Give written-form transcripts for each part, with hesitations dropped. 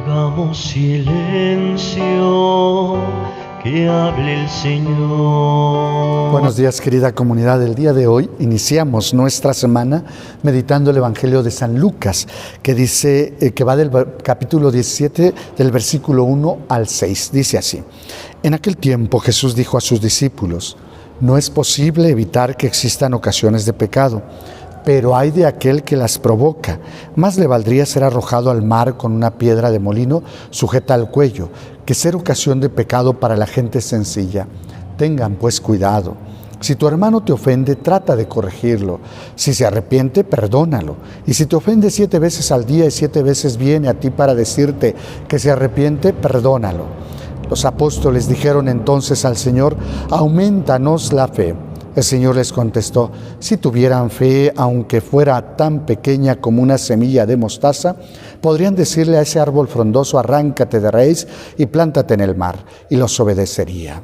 Hagamos silencio, que hable el Señor. Buenos días, querida comunidad. El día de hoy iniciamos nuestra semana meditando el Evangelio de San Lucas, que dice que va del capítulo 17, del versículo 1 al 6. Dice así: En aquel tiempo Jesús dijo a sus discípulos: No es posible evitar que existan ocasiones de pecado, pero hay de aquel que las provoca. Más le valdría ser arrojado al mar con una piedra de molino sujeta al cuello, que ser ocasión de pecado para la gente sencilla. Tengan pues cuidado. Si tu hermano te ofende, trata de corregirlo. Si se arrepiente, perdónalo. Y si te ofende 7 veces al día y 7 veces viene a ti para decirte que se arrepiente, perdónalo. Los apóstoles dijeron entonces al Señor: Aumentanos la fe. El Señor les contestó: Si tuvieran fe, aunque fuera tan pequeña como una semilla de mostaza, podrían decirle a ese árbol frondoso: Arráncate de raíz y plántate en el mar, y los obedecería.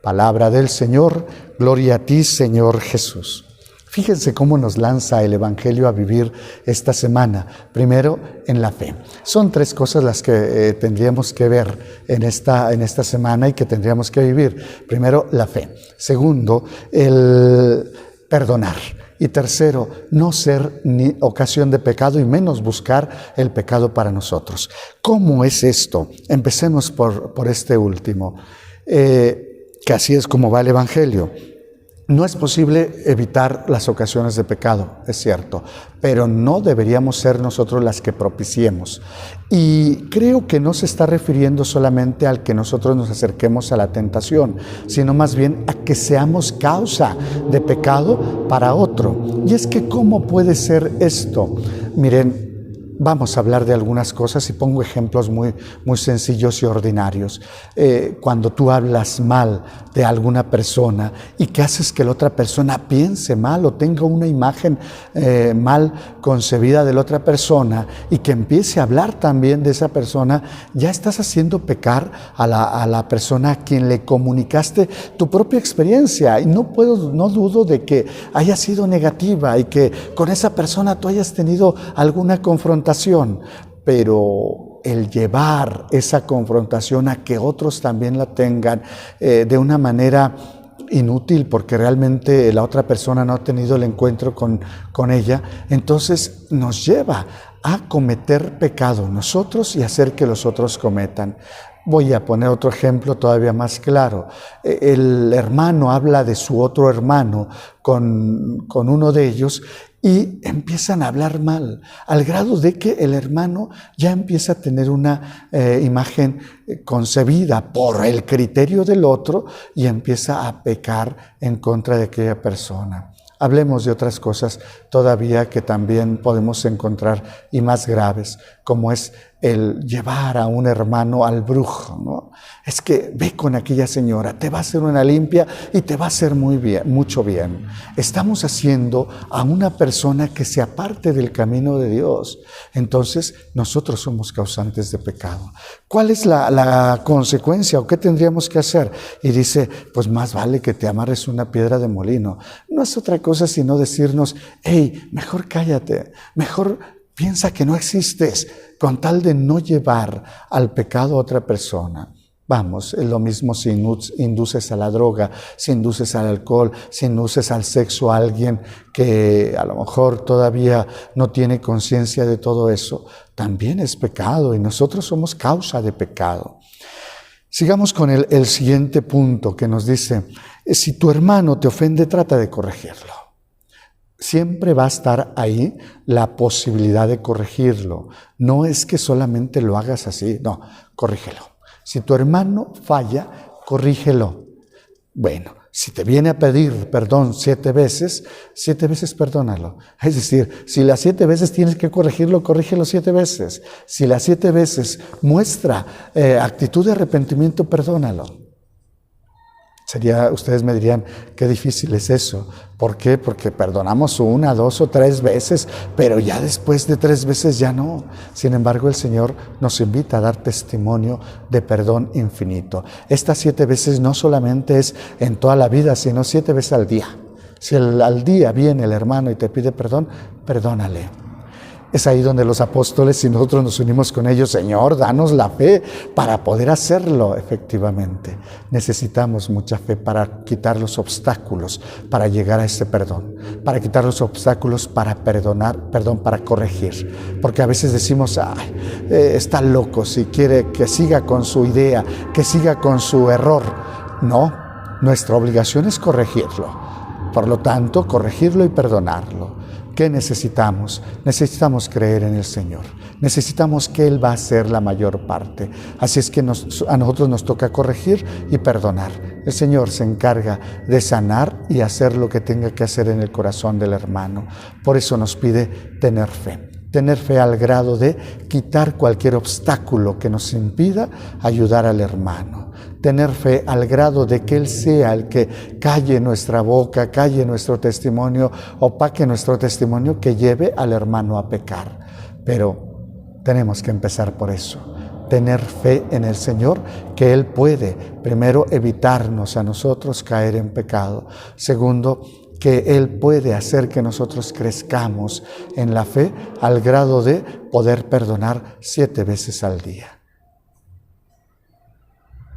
Palabra del Señor. Gloria a ti, Señor Jesús. Fíjense cómo nos lanza el Evangelio a vivir esta semana. Primero, en la fe. Son 3 cosas las que tendríamos que ver en esta semana y que tendríamos que vivir. Primero, la fe. Segundo, el perdonar. Y tercero, no ser ni ocasión de pecado y menos buscar el pecado para nosotros. ¿Cómo es esto? Empecemos por este último, que así es como va el Evangelio. No es posible evitar las ocasiones de pecado, es cierto, pero no deberíamos ser nosotros las que propiciemos. Y creo que no se está refiriendo solamente al que nosotros nos acerquemos a la tentación, sino más bien a que seamos causa de pecado para otro. Y es que, ¿cómo puede ser esto? Miren, vamos a hablar de algunas cosas y pongo ejemplos muy sencillos y ordinarios. Cuando tú hablas mal de alguna persona y que haces que la otra persona piense mal o tenga una imagen mal concebida de la otra persona y que empiece a hablar también de esa persona, ya estás haciendo pecar a la persona a quien le comunicaste tu propia experiencia. Y no dudo de que haya sido negativa y que con esa persona tú hayas tenido alguna confrontación, pero el llevar esa confrontación a que otros también la tengan de una manera inútil, porque realmente la otra persona no ha tenido el encuentro con ella, entonces nos lleva a cometer pecado nosotros y hacer que los otros cometan. Voy a poner otro ejemplo todavía más claro. El hermano habla de su otro hermano con uno de ellos y empiezan a hablar mal, al grado de que el hermano ya empieza a tener una imagen concebida por el criterio del otro y empieza a pecar en contra de aquella persona. Hablemos de otras cosas todavía que también podemos encontrar y más graves, como es el llevar a un hermano al brujo, ¿no? Es que ve con aquella señora, te va a hacer una limpia y te va a hacer mucho bien. Estamos haciendo a una persona que se aparte del camino de Dios. Entonces, nosotros somos causantes de pecado. ¿Cuál es la consecuencia o qué tendríamos que hacer? Y dice, pues más vale que te amarres una piedra de molino. No es otra cosa sino decirnos: hey, mejor cállate, mejor piensa que no existes, con tal de no llevar al pecado a otra persona. Vamos, es lo mismo si induces a la droga, si induces al alcohol, si induces al sexo a alguien que a lo mejor todavía no tiene conciencia de todo eso. También es pecado y nosotros somos causa de pecado. Sigamos con el siguiente punto que nos dice: si tu hermano te ofende, trata de corregirlo. Siempre va a estar ahí la posibilidad de corregirlo. No es que solamente lo hagas así, no, corrígelo. Si tu hermano falla, corrígelo. Bueno, si te viene a pedir perdón 7 veces, 7 veces perdónalo. Es decir, si las 7 veces tienes que corregirlo, corrígelo 7 veces. Si las 7 veces muestra actitud de arrepentimiento, perdónalo. Ustedes me dirían, qué difícil es eso. ¿Por qué? Porque perdonamos 1, 2 o 3 veces, pero ya después de 3 veces ya no. Sin embargo, el Señor nos invita a dar testimonio de perdón infinito. Estas 7 veces no solamente es en toda la vida, sino 7 veces al día. Si al día viene el hermano y te pide perdón, perdónale. Es ahí donde los apóstoles y nosotros nos unimos con ellos. Señor, danos la fe para poder hacerlo efectivamente. Necesitamos mucha fe para quitar los obstáculos, para llegar a ese perdón, para quitar los obstáculos para perdonar, para corregir. Porque a veces decimos, está loco, si quiere que siga con su idea, que siga con su error. No, nuestra obligación es corregirlo. Por lo tanto, corregirlo y perdonarlo. ¿Qué necesitamos? Necesitamos creer en el Señor. Necesitamos que Él va a hacer la mayor parte. Así es que a nosotros nos toca corregir y perdonar. El Señor se encarga de sanar y hacer lo que tenga que hacer en el corazón del hermano. Por eso nos pide tener fe. Tener fe al grado de quitar cualquier obstáculo que nos impida ayudar al hermano. Tener fe al grado de que Él sea el que calle nuestra boca, calle nuestro testimonio, opaque nuestro testimonio, que lleve al hermano a pecar. Pero tenemos que empezar por eso. Tener fe en el Señor, que Él puede, primero, evitarnos a nosotros caer en pecado. Segundo, que Él puede hacer que nosotros crezcamos en la fe al grado de poder perdonar 7 veces al día.